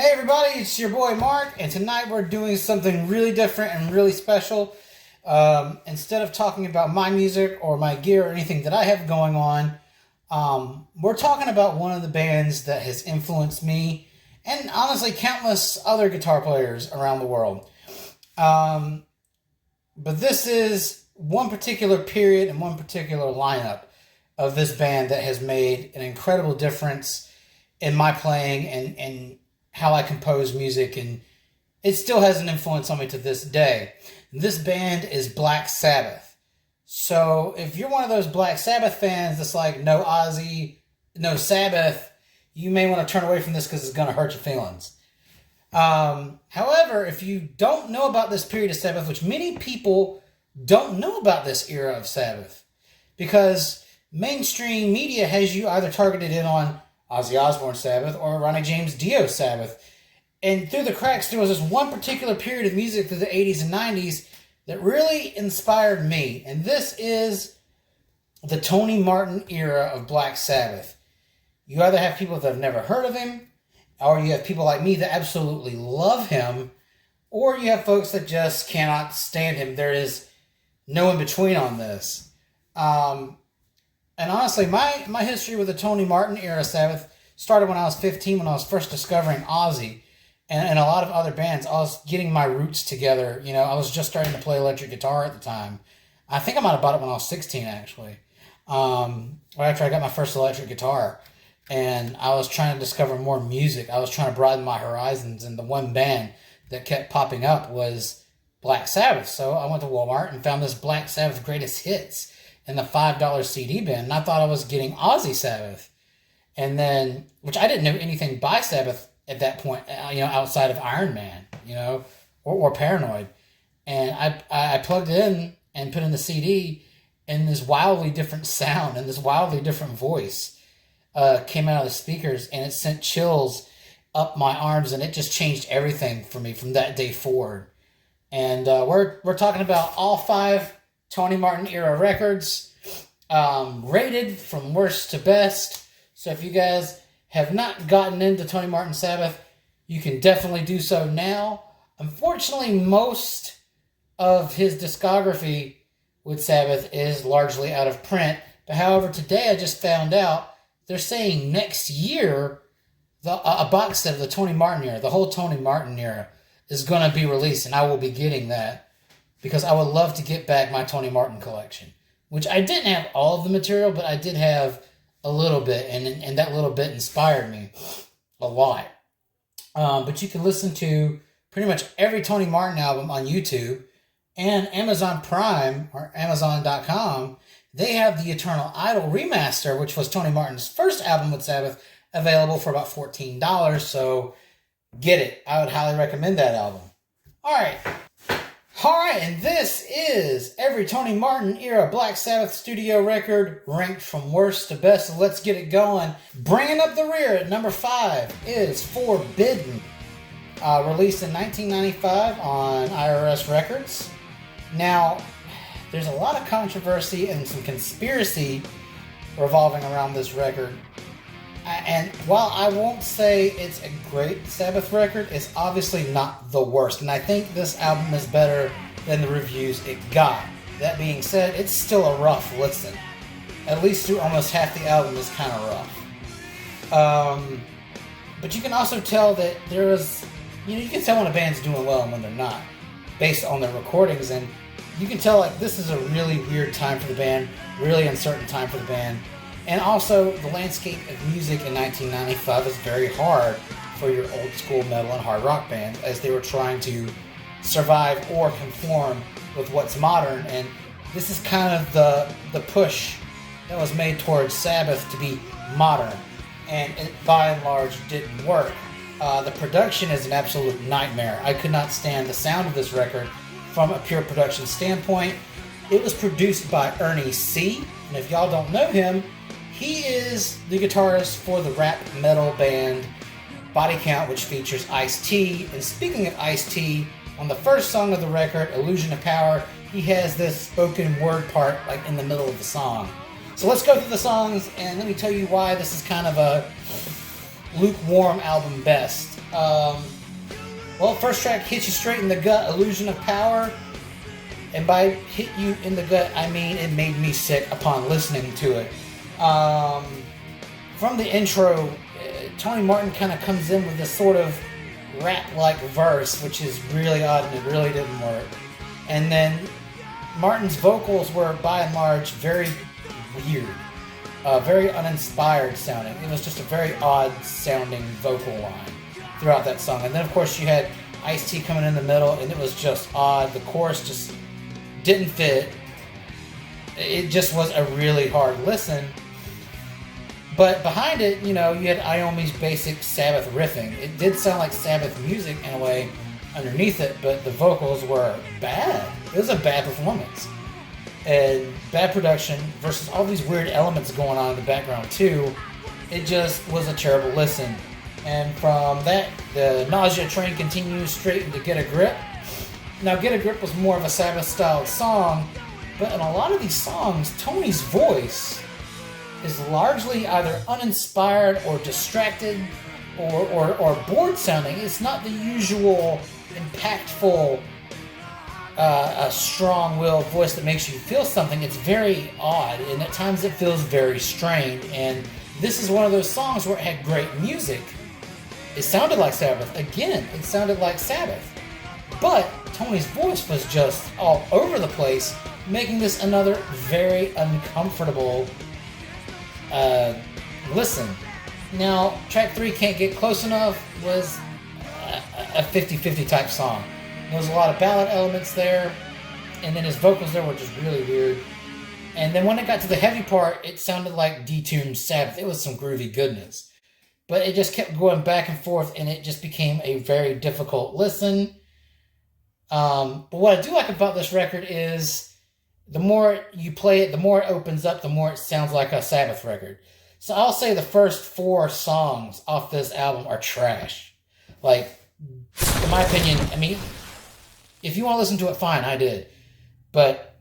Hey everybody, it's your boy Mark, and tonight we're doing something really different and really special. Instead of talking about my music or my gear or anything that I have going on, we're talking about one of the bands that has influenced me and honestly countless other guitar players around the world. But this is one particular period and one particular lineup of this band that has made an incredible difference in my playing and how I compose music, and it still has an influence on me to this day. This band is Black Sabbath. So if you're one of those Black Sabbath fans that's like, no Ozzy, no Sabbath, you may want to turn away from this because it's going to hurt your feelings. However, if you don't know about this period of Sabbath, which many people don't know about this era of Sabbath, because mainstream media has you either targeted in on Ozzy Osbourne Sabbath or Ronnie James Dio Sabbath. And through the cracks, there was this one particular period of music through the 80s and 90s that really inspired me. And this is the Tony Martin era of Black Sabbath. You either have people that have never heard of him, or you have people like me that absolutely love him, or you have folks that just cannot stand him. There is no in between on this. And honestly, my history with the Tony Martin era Sabbath started when I was 15, when I was first discovering Ozzy and a lot of other bands. I was getting my roots together. You know, I was just starting to play electric guitar at the time. I think I might have bought it when I was 16, actually. Right after I got my first electric guitar. And I was trying to discover more music. I was trying to broaden my horizons. And the one band that kept popping up was Black Sabbath. So I went to Walmart and found this Black Sabbath Greatest Hits in the $5 CD bin, and I thought I was getting Ozzy Sabbath. And then, which I didn't know anything by Sabbath at that point, outside of Iron Man, or Paranoid. And I plugged it in and put in the CD, and this wildly different sound and this wildly different voice came out of the speakers, and it sent chills up my arms, and it just changed everything for me from that day forward. And we're talking about all 5 Tony Martin era records, rated from worst to best. So if you guys have not gotten into Tony Martin Sabbath, you can definitely do so now. Unfortunately, most of his discography with Sabbath is largely out of print. But however, today I just found out they're saying next year a box set of the Tony Martin era, the whole Tony Martin era, is going to be released, and I will be getting that. Because I would love to get back my Tony Martin collection, which I didn't have all of the material, but I did have a little bit, and that little bit inspired me a lot. But you can listen to pretty much every Tony Martin album on YouTube, and Amazon Prime, or Amazon.com, they have the Eternal Idol remaster, which was Tony Martin's first album with Sabbath, available for about $14, so get it. I would highly recommend that album. Alright, and this is every Tony Martin era Black Sabbath studio record ranked from worst to best. So let's get it going. Bringing up the rear at number 5 is Forbidden, released in 1995 on IRS Records. Now, there's a lot of controversy and some conspiracy revolving around this record. And while I won't say it's a great Sabbath record, it's obviously not the worst. And I think this album is better than the reviews it got. That being said, it's still a rough listen. At least through almost half the album is kind of rough. But you can also tell that there is, you can tell when a band's doing well and when they're not, based on their recordings. And you can tell like this is a really weird time for the band, really uncertain time for the band. And also, the landscape of music in 1995 was very hard for your old school metal and hard rock band, as they were trying to survive or conform with what's modern. And this is kind of the push that was made towards Sabbath to be modern. And it, by and large, didn't work. The production is an absolute nightmare. I could not stand the sound of this record from a pure production standpoint. It was produced by Ernie C. And if y'all don't know him, he is the guitarist for the rap metal band Body Count, which features Ice-T. And speaking of Ice-T, on the first song of the record, Illusion of Power, he has this spoken word part like in the middle of the song. So let's go through the songs and let me tell you why this is kind of a lukewarm album best. Well, first track hits you straight in the gut, Illusion of Power. And by hit you in the gut, I mean it made me sick upon listening to it. From the intro, Tony Martin kind of comes in with this sort of rap-like verse, which is really odd and it really didn't work. And then Martin's vocals were, by and large, very weird. Very uninspired sounding. It was just a very odd sounding vocal line throughout that song. And then, of course, you had Ice-T coming in the middle, and it was just odd. The chorus just didn't fit. It just was a really hard listen. But behind it, you know, you had Iommi's basic Sabbath riffing. It did sound like Sabbath music in a way underneath it, but the vocals were bad. It was a bad performance. And bad production versus all these weird elements going on in the background too. It just was a terrible listen. And from that, the nausea train continues straight into Get a Grip. Now, Get a Grip was more of a Sabbath-styled song, but in a lot of these songs, Tony's voice is largely either uninspired or distracted or bored sounding. It's not the usual impactful, strong-willed voice that makes you feel something. It's very odd, and at times it feels very strained. And this is one of those songs where it had great music. It sounded like Sabbath. Again, it sounded like Sabbath. But Tony's voice was just all over the place, making this another very uncomfortable listen. Now, track 3, Can't Get Close Enough, was a 50-50 type song. There was a lot of ballad elements there, and then his vocals there were just really weird. And then when it got to the heavy part, it sounded like detuned Sabbath. It was some groovy goodness. But it just kept going back and forth, and it just became a very difficult listen. But what I do like about this record is the more you play it, the more it opens up, the more it sounds like a Sabbath record. So I'll say the first 4 songs off this album are trash. Like, in my opinion, I mean, if you want to listen to it, fine, I did. But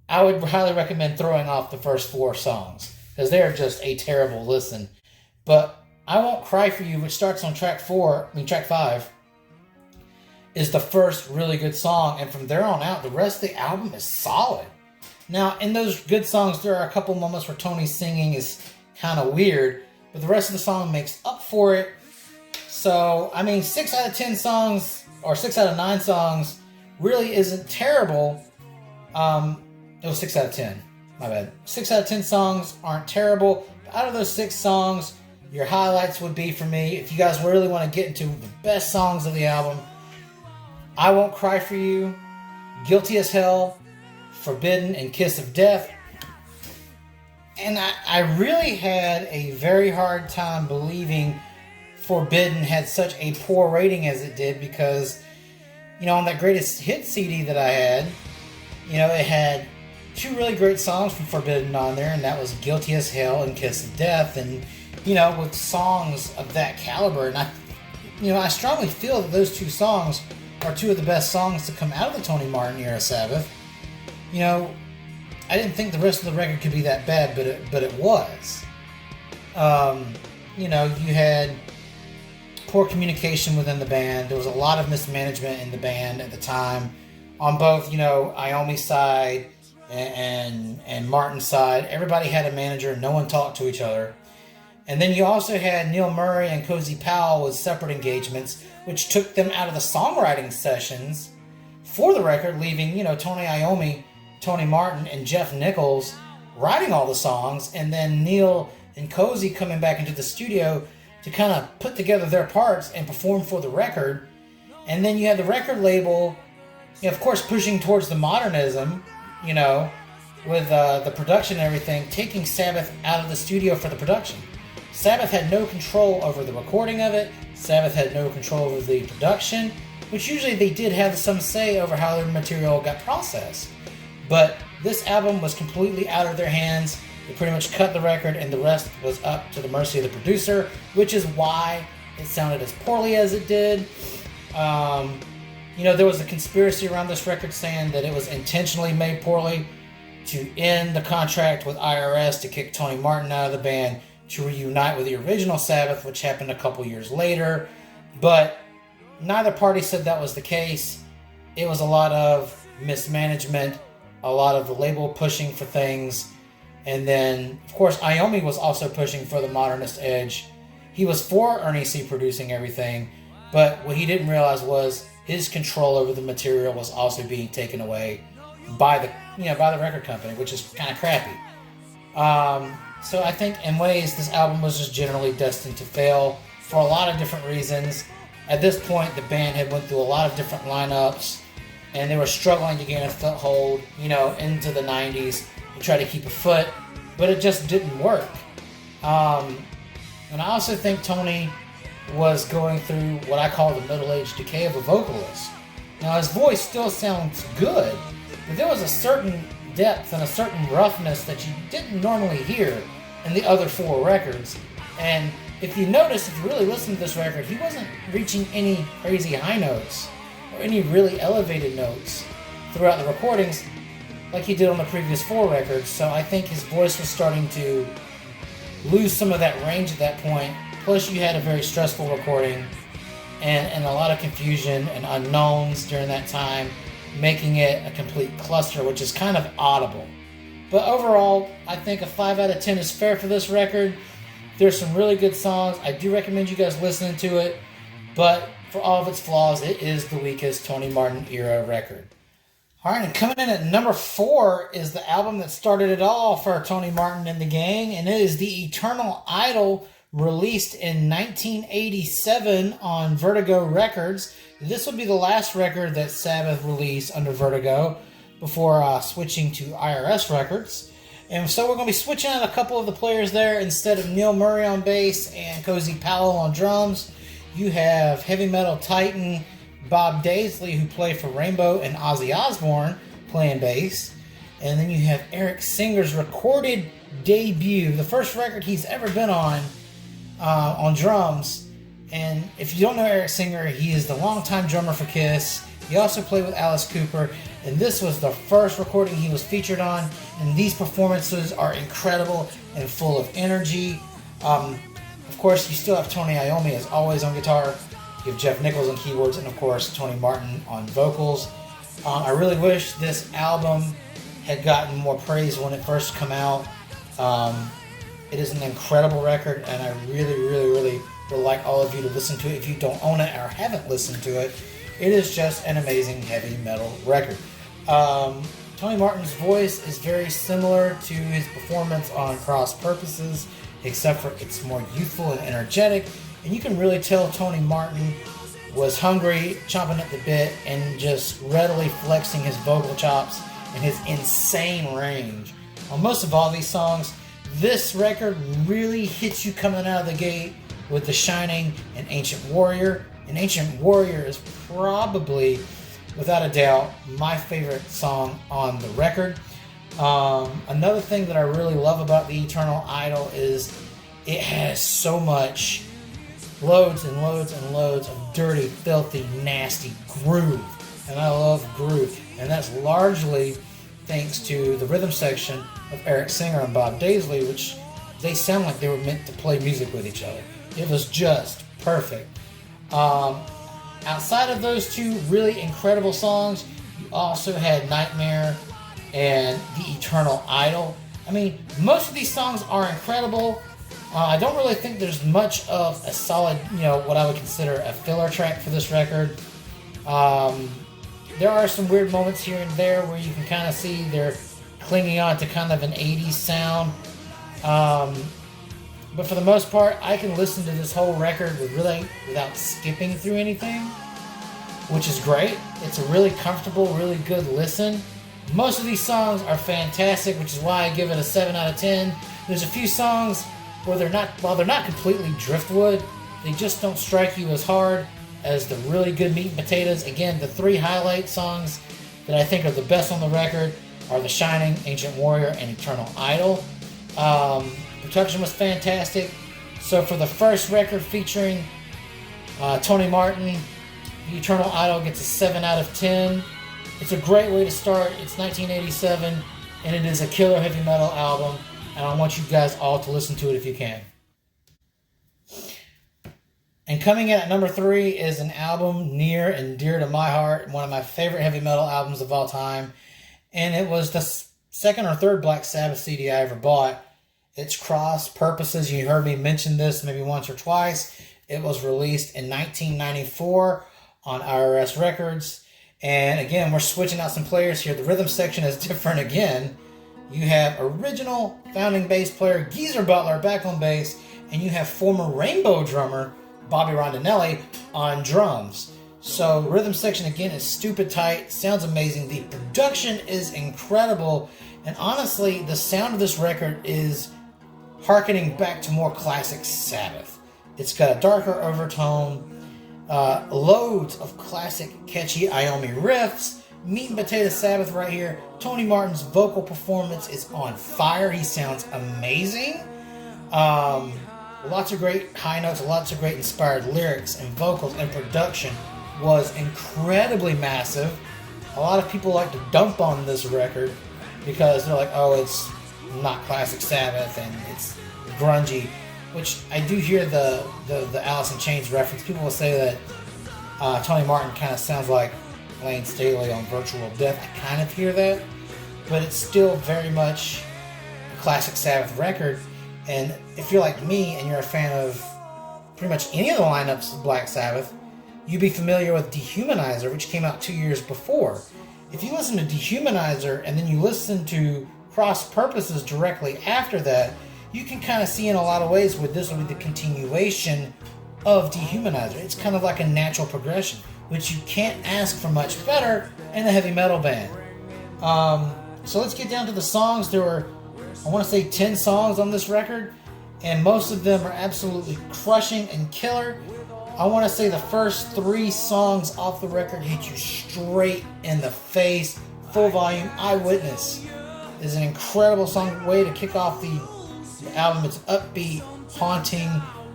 I would highly recommend throwing off the first 4 songs, because they are just a terrible listen. But I Won't Cry For You, which starts on track 5, is the first really good song, and from there on out, the rest of the album is solid. Now, in those good songs, there are a couple moments where Tony's singing is kind of weird, but the rest of the song makes up for it. So, I mean, 6 out of 10 songs, or 6 out of 9 songs, really isn't terrible. It was 6 out of 10. My bad. 6 out of 10 songs aren't terrible. But out of those 6 songs, your highlights would be, for me, if you guys really want to get into the best songs of the album, I Won't Cry For You, Guilty As Hell, Forbidden, and Kiss of Death. And I really had a very hard time believing Forbidden had such a poor rating as it did, because, you know, on that greatest hit CD that I had, you know, it had 2 really great songs from Forbidden on there, and that was Guilty As Hell and Kiss of Death. And, you know, with songs of that caliber, and I strongly feel that those 2 songs are 2 of the best songs to come out of the Tony Martin era Sabbath. You know, I didn't think the rest of the record could be that bad, but it was. You know, you had poor communication within the band. There was a lot of mismanagement in the band at the time, on both, you know, Iommi's side and Martin's side. Everybody had a manager. No one talked to each other. And then you also had Neil Murray and Cozy Powell with separate engagements, which took them out of the songwriting sessions for the record, leaving, you know, Tony Iommi, Tony Martin, and Jeff Nichols writing all the songs, and then Neil and Cozy coming back into the studio to kind of put together their parts and perform for the record. And then you had the record label, you know, of course, pushing towards the modernism, you know, with the production and everything, taking Sabbath out of the studio for the production. Sabbath had no control over the recording of it. Sabbath had no control over the production, which usually they did have some say over how their material got processed. But this album was completely out of their hands. They pretty much cut the record, and the rest was up to the mercy of the producer, which is why it sounded as poorly as it did. You know, there was a conspiracy around this record saying that it was intentionally made poorly to end the contract with IRS to kick Tony Martin out of the band, to reunite with the original Sabbath, which happened a couple years later. But Neither party said that was the case. It was a lot of mismanagement, a lot of the label pushing for things, and then, of course, Iommi was also pushing for the modernist edge. He was for Ernie C. producing everything, but what he didn't realize was his control over the material was also being taken away by the record company, which is kind of crappy. So I think in ways this album was just generally destined to fail for a lot of different reasons. At this point, the band had went through a lot of different lineups, and they were struggling to gain a foothold, into the 90s to try to keep a foot, but it just didn't work. And I also think Tony was going through what I call the middle-aged decay of a vocalist. Now, his voice still sounds good, but there was a certain depth and a certain roughness that you didn't normally hear in the other 4 records. And if you notice, if you really listen to this record, he wasn't reaching any crazy high notes or any really elevated notes throughout the recordings like he did on the previous 4 records. So I think his voice was starting to lose some of that range at that point. Plus, you had a very stressful recording and a lot of confusion and unknowns during that time, making it a complete cluster, which is kind of audible. But overall, I think a 5 out of 10 is fair for this record. There's some really good songs. I do recommend you guys listening to it, but for all of its flaws, it is the weakest Tony Martin era record. All right, and coming in at number 4 is the album that started it all for Tony Martin and the gang, and it is The Eternal Idol, released in 1987 on Vertigo Records. This will be the last record that Sabbath released under Vertigo before switching to IRS Records. And so we're going to be switching out a couple of the players there. Instead of Neil Murray on bass and Cozy Powell on drums, you have heavy metal titan Bob Daisley, who played for Rainbow, and Ozzy Osbourne playing bass. And then you have Eric Singer's recorded debut, the first record he's ever been on drums. And if you don't know Eric Singer, he is the longtime drummer for Kiss. He also played with Alice Cooper, and this was the first recording he was featured on, and these performances are incredible and full of energy. Of course, you still have Tony Iommi as always on guitar. You have Jeff Nichols on keyboards, and of course Tony Martin on vocals. I really wish this album had gotten more praise when it first came out. It is an incredible record, and I really, really, really would like all of you to listen to it if you don't own it or haven't listened to it. It is just an amazing heavy metal record. Tony Martin's voice is very similar to his performance on Cross Purposes, except for it's more youthful and energetic. And you can really tell Tony Martin was hungry, chomping at the bit, and just readily flexing his vocal chops and his insane range. On most of all these songs, this record really hits you coming out of the gate with The Shining and Ancient Warrior. And Ancient Warrior is probably, without a doubt, my favorite song on the record. Another thing that I really love about The Eternal Idol is it has so much loads and loads and loads of dirty, filthy, nasty groove. And I love groove. And that's largely thanks to the rhythm section of Eric Singer and Bob Daisley, which they sound like they were meant to play music with each other. It was just perfect. Outside of those 2 really incredible songs, you also had Nightmare and The Eternal Idol. I mean, most of these songs are incredible. I don't really think there's much of a solid, what I would consider a filler track for this record. There are some weird moments here and there where you can kind of see they're clinging on to kind of an 80s sound. But for the most part, I can listen to this whole record without skipping through anything, which is great. It's a really comfortable, really good listen. Most of these songs are fantastic, which is why I give it a 7 out of 10. There's a few songs where they're not completely driftwood, they just don't strike you as hard as the really good meat and potatoes. Again, the 3 highlight songs that I think are the best on the record are The Shining, Ancient Warrior, and Eternal Idol. Production was fantastic. So for the first record featuring Tony Martin, The Eternal Idol gets a 7 out of 10. It's a great way to start. It's 1987, and it is a killer heavy metal album. And I want you guys all to listen to it if you can. And coming in at number 3 is an album near and dear to my heart, one of my favorite heavy metal albums of all time. And it was the second or third Black Sabbath CD I ever bought. It's Cross Purposes. You heard me mention this maybe once or twice. It was released in 1994 on IRS Records. And again, we're switching out some players here. The rhythm section is different again. You have original founding bass player Geezer Butler back on bass, and you have former Rainbow drummer Bobby Rondinelli on drums. So rhythm section again is stupid tight, sounds amazing. The production is incredible, and honestly, the sound of this record is harkening back to more classic Sabbath. It's got a darker overtone, loads of classic catchy Iommi riffs, meat and potato Sabbath right here. Tony Martin's vocal performance is on fire. He sounds amazing. Lots of great high notes, lots of great inspired lyrics and vocals, and production was incredibly massive. A lot of people like to dump on this record because they're like, oh, it's not classic Sabbath and it's grungy, which I do hear the Alice in Chains reference. People will say that Tony Martin kind of sounds like Lane Staley on Virtual Death. I kind of hear that, but it's still very much a classic Sabbath record. And if you're like me and you're a fan of pretty much any of the lineups of Black Sabbath, you'd be familiar with Dehumanizer, which came out 2 years before. If you listen to Dehumanizer and then you listen to Cross Purposes directly after that, you can kind of see in a lot of ways where this will be the continuation of Dehumanizer. It's kind of like a natural progression, which you can't ask for much better in a heavy metal band. So let's get down to the songs. There were, I want to say, 10 songs on this record, and most of them are absolutely crushing and killer. I want to say the first 3 songs off the record hit you straight in the face. Full volume. Eyewitness is an incredible song, way to kick off the album. It's upbeat, haunting,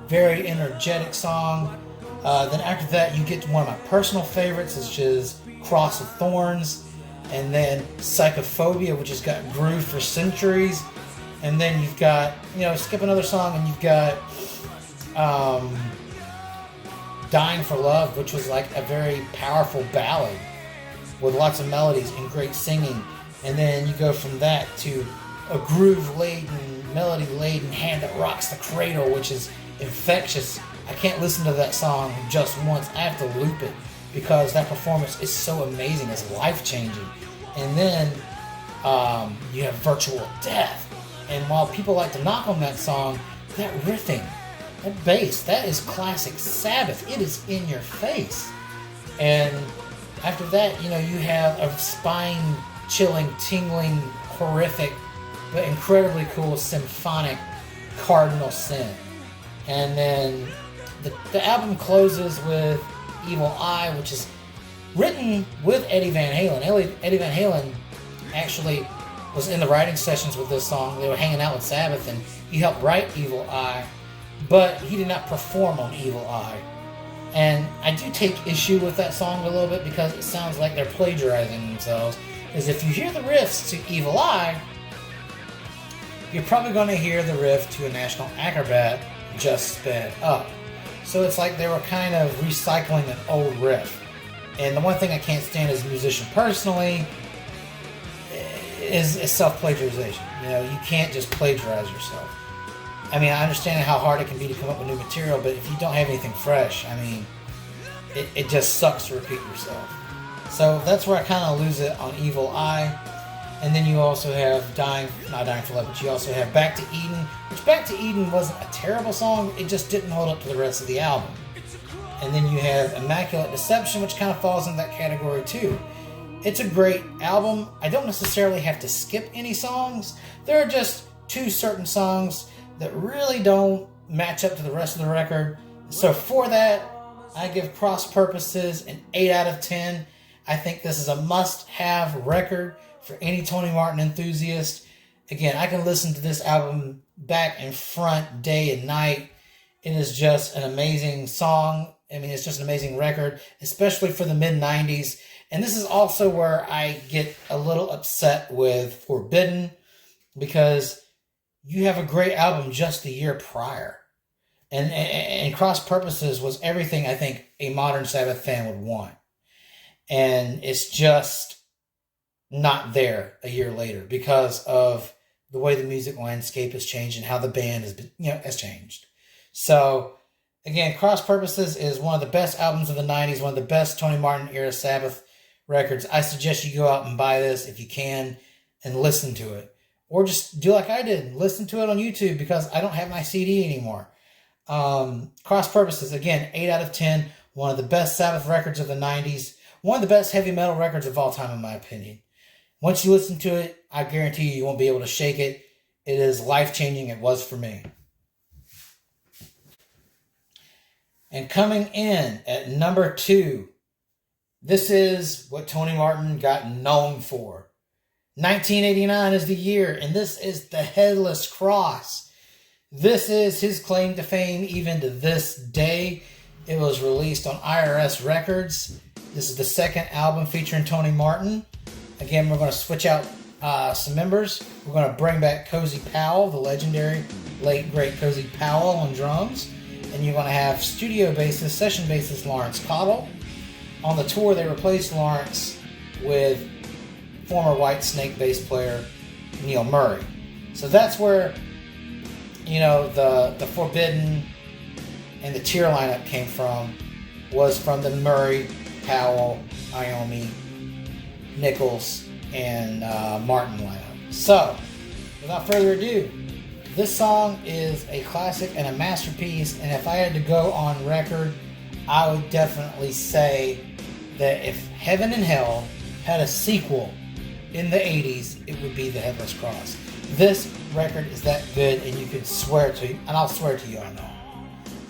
very energetic song. Then after that, you get to one of my personal favorites, which is Cross of Thorns. And then Psychophobia, which has got groove for centuries. And then you've got, skip another song, and you've got Dying for Love, which was like a very powerful ballad with lots of melodies and great singing. And then you go from that to a groove-laden, melody-laden Hand That Rocks the Cradle, which is infectious. I can't listen to that song just once. I have to loop it because that performance is so amazing. It's life-changing. And then you have Virtual Death. And while people like to knock on that song, that riffing, that bass, that is classic Sabbath. It is in your face. And after that, you have a spine-chilling, tingling, horrific, but incredibly cool symphonic Cardinal Sin. And then the album closes with Evil Eye, which is written with Eddie Van Halen. Eddie Van Halen actually was in the writing sessions with this song. They were hanging out with Sabbath, and he helped write Evil Eye, but he did not perform on Evil Eye. And I do take issue with that song a little bit because it sounds like they're plagiarizing themselves. Because if you hear the riffs to Evil Eye, you're probably going to hear the riff to A National Acrobat just sped up. So it's like they were kind of recycling an old riff. And the one thing I can't stand as a musician personally is self-plagiarization. You can't just plagiarize yourself. I mean, I understand how hard it can be to come up with new material, but if you don't have anything fresh, I mean, it just sucks to repeat yourself. So that's where I kind of lose it on Evil Eye. And then you also have not Dying for Love, but you also have Back to Eden, which Back to Eden wasn't a terrible song, it just didn't hold up to the rest of the album. And then you have Immaculate Deception, which kind of falls in that category too. It's a great album. I don't necessarily have to skip any songs. There are just 2 certain songs that really don't match up to the rest of the record. So for that, I give Cross Purposes an 8 out of 10. I think this is a must-have record for any Tony Martin enthusiast. Again, I can listen to this album back and front, day and night. It is just an amazing song. I mean, it's just an amazing record, especially for the mid-90s. And this is also where I get a little upset with Forbidden, because you have a great album just the year prior. And Cross Purposes was everything I think a modern Sabbath fan would want. And it's just not there a year later because of the way the music landscape has changed and how the band has changed. So, again, Cross Purposes is one of the best albums of the 90s, one of the best Tony Martin era Sabbath records. I suggest you go out and buy this if you can and listen to it. Or just do like I did, listen to it on YouTube because I don't have my CD anymore. Cross Purposes, again, 8 out of 10, one of the best Sabbath records of the 90s, one of the best heavy metal records of all time in my opinion. Once you listen to it, I guarantee you won't be able to shake it. It is life-changing. It was for me. And coming in at number 2, this is what Tony Martin got known for. 1989 is the year, and this is the Headless Cross. This is his claim to fame even to this day. It was released on IRS Records. This is the second album featuring Tony Martin. Again, we're going to switch out some members. We're going to bring back Cozy Powell, the legendary late great Cozy Powell on drums. And you're going to have studio bassist, session bassist Lawrence Cottle. On the tour, they replaced Lawrence with former Whitesnake bass player Neil Murray. So that's where, the Forbidden and the Tear lineup came from, was from the Murray, Powell, Iommi, Nichols, and Martin lineup. So, without further ado, this song is a classic and a masterpiece, and if I had to go on record, I would definitely say that if Heaven and Hell had a sequel in the 80s, it would be the Headless Cross. This record is that good, and you can swear to, and I'll swear to you on that.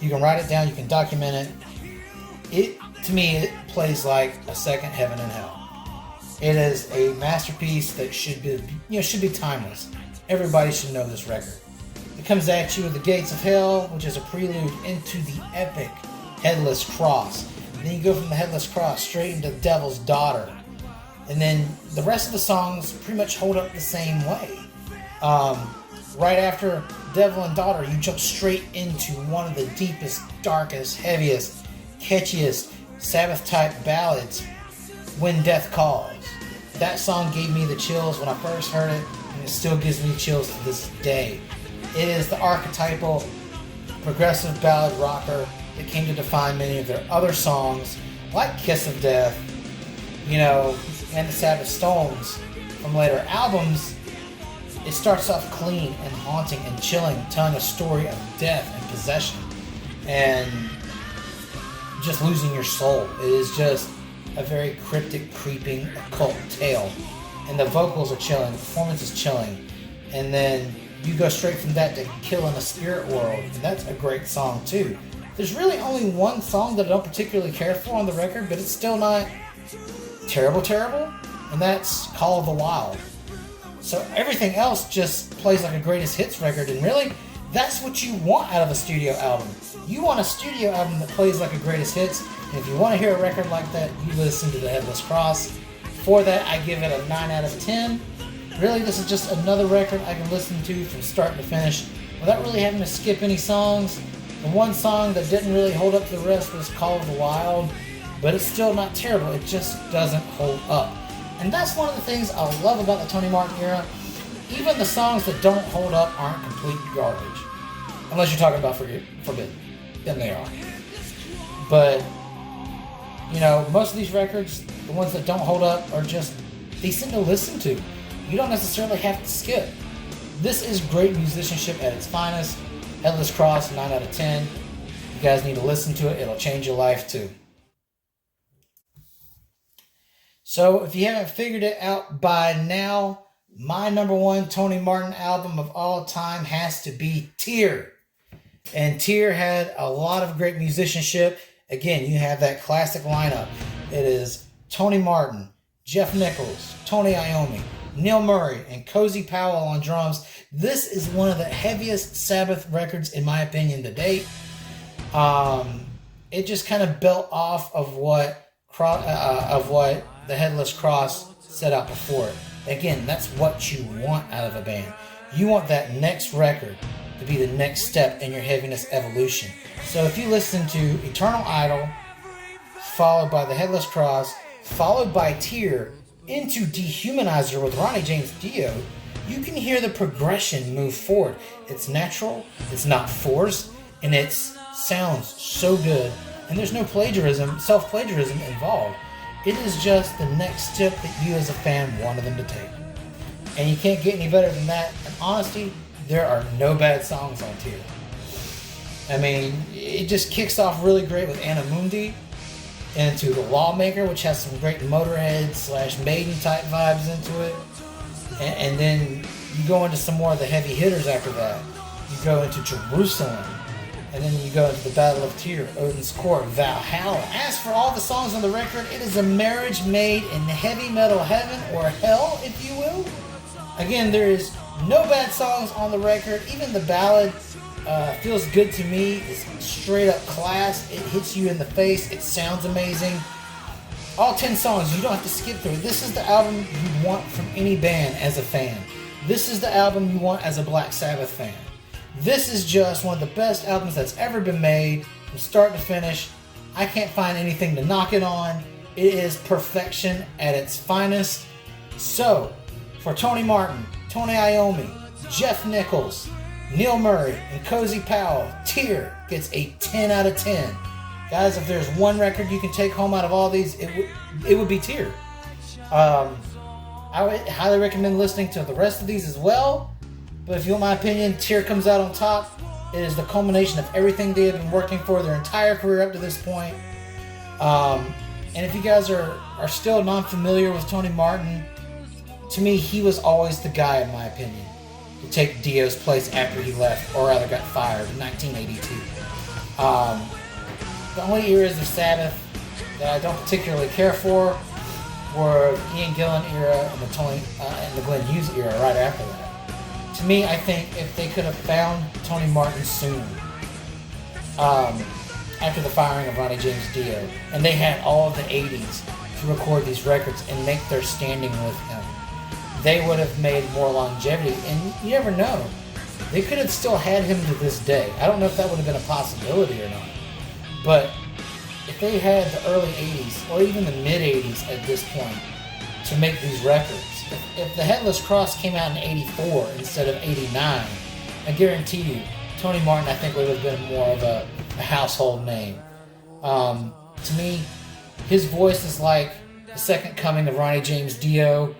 You can write it down, you can document it. To me, it plays like a second Heaven and Hell. It is a masterpiece that should be timeless. Everybody should know this record. It comes at you with The Gates of Hell, which is a prelude into the epic Headless Cross. And then you go from the Headless Cross straight into Devil's Daughter. And then the rest of the songs pretty much hold up the same way. Right after Devil and Daughter, you jump straight into one of the deepest, darkest, heaviest, catchiest Sabbath-type ballads, When Death Calls. That song gave me the chills when I first heard it, and it still gives me chills to this day. It is the archetypal progressive ballad rocker that came to define many of their other songs, like Kiss of Death, and the Sabbath Stones from later albums. It starts off clean and haunting and chilling, telling a story of death and possession and just losing your soul. It is just a very cryptic, creeping, occult tale. And the vocals are chilling, the performance is chilling. And then you go straight from that to Kill in the Spirit World, and that's a great song too. There's really only one song that I don't particularly care for on the record, but it's still not terrible, and that's Call of the Wild. So everything else just plays like a greatest hits record, and really, that's what you want out of a studio album. You want a studio album that plays like a greatest hits, and if you want to hear a record like that, you listen to the Headless Cross. For that, I give it a 9 out of 10. Really, this is just another record I can listen to from start to finish without really having to skip any songs. The one song that didn't really hold up to the rest was Call of the Wild, but it's still not terrible. It just doesn't hold up. And that's one of the things I love about the Tony Martin era. Even the songs that don't hold up aren't complete garbage. Unless you're talking about Forbidden. Then they are. But, most of these records, the ones that don't hold up, are just decent to listen to. You don't necessarily have to skip. This is great musicianship at its finest. Headless Cross, 9 out of 10. You guys need to listen to it. It'll change your life too. So if you haven't figured it out by now, my number one Tony Martin album of all time has to be Tear. And Tear had a lot of great musicianship. Again, you have that classic lineup. It is Tony Martin, Jeff Nichols, Tony Iommi, Neil Murray, and Cozy Powell on drums. This is one of the heaviest Sabbath records, in my opinion, to date. It just kind of built off of what the Headless Cross set out before it. Again, that's what you want out of a band. You want that next record to be the next step in your heaviness evolution. So if you listen to Eternal Idol, followed by the Headless Cross, followed by Tear, into Dehumanizer with Ronnie James Dio, you can hear the progression move forward. It's natural, it's not forced, and it sounds so good. And there's no plagiarism, self-plagiarism involved. It is just the next step that you as a fan wanted them to take. And you can't get any better than that. And honestly, there are no bad songs on Tear. I mean, it just kicks off really great with Anna Mundi into The Lawmaker, which has some great Motorhead / Maiden type vibes into it. And then you go into some more of the heavy hitters after that. You go into Jerusalem. And then you go into the Battle of Tear, Odin's Court, Valhalla. As for all the songs on the record, it is a marriage made in heavy metal heaven, or hell, if you will. Again, there is no bad songs on the record. Even the ballad, Feels Good to Me, is straight up class. It hits you in the face. It sounds amazing. All 10 songs, you don't have to skip through. This is the album you want from any band as a fan. This is the album you want as a Black Sabbath fan. This is just one of the best albums that's ever been made from start to finish. I can't find anything to knock it on. It is perfection at its finest. So, for Tony Martin, Tony Iommi, Jeff Nichols, Neil Murray, and Cozy Powell, Tear gets a 10 out of 10. Guys, if there's one record you can take home out of all these, it would be Tear. I would highly recommend listening to the rest of these as well. But if you want my opinion, Tear comes out on top. It is the culmination of everything they have been working for their entire career up to this point. And if you guys are still non-familiar with Tony Martin, to me, he was always the guy, in my opinion, to take Dio's place after he left, or rather got fired in 1982. The only eras of Sabbath that I don't particularly care for were the Ian Gillan era and the Glenn Hughes era right after that. To me, I think if they could have found Tony Martin sooner, after the firing of Ronnie James Dio, and they had all of the 80s to record these records and make their standing with him, they would have made more longevity. And you never know. They could have still had him to this day. I don't know if that would have been a possibility or not. But if they had the early 80s, or even the mid-80s at this point, to make these records, if the Headless Cross came out in 84 instead of 89, I guarantee you, Tony Martin, I think, would have been more of a household name. To me, his voice is like the second coming of Ronnie James Dio,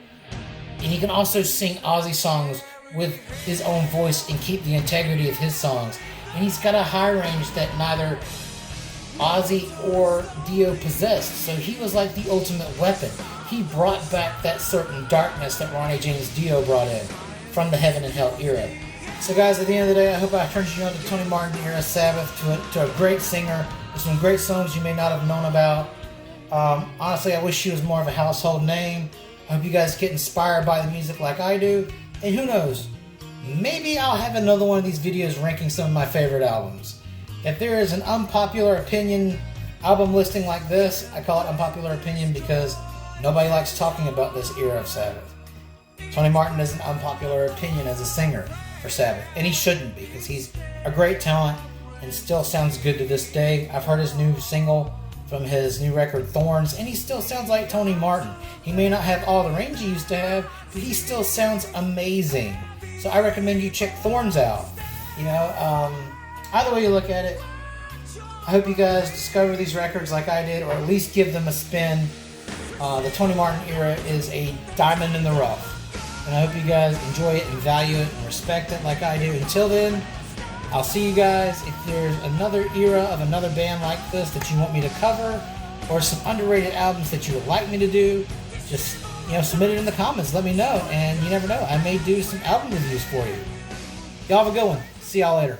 and he can also sing Ozzy songs with his own voice and keep the integrity of his songs. And he's got a high range that neither Ozzy or Dio possessed, so he was like the ultimate weapon. He brought back that certain darkness that Ronnie James Dio brought in from the Heaven and Hell era. So guys, at the end of the day, I hope I turned you on to Tony Martin era Sabbath, to a great singer with some great songs you may not have known about. Honestly, I wish he was more of a household name. I hope you guys get inspired by the music like I do. And who knows, maybe I'll have another one of these videos ranking some of my favorite albums. If there is an unpopular opinion album listing like this, I call it unpopular opinion because nobody likes talking about this era of Sabbath. Tony Martin is an unpopular opinion as a singer for Sabbath, and he shouldn't be, because he's a great talent and still sounds good to this day. I've heard his new single from his new record, Thorns, and he still sounds like Tony Martin. He may not have all the range he used to have, but he still sounds amazing. So I recommend you check Thorns out. You know, either way you look at it, I hope you guys discover these records like I did, or at least give them a spin. The Tony Martin era is a diamond in the rough. And I hope you guys enjoy it and value it and respect it like I do. Until then, I'll see you guys. If there's another era of another band like this that you want me to cover, or some underrated albums that you would like me to do, just submit it in the comments. Let me know. And you never know, I may do some album reviews for you. Y'all have a good one. See y'all later.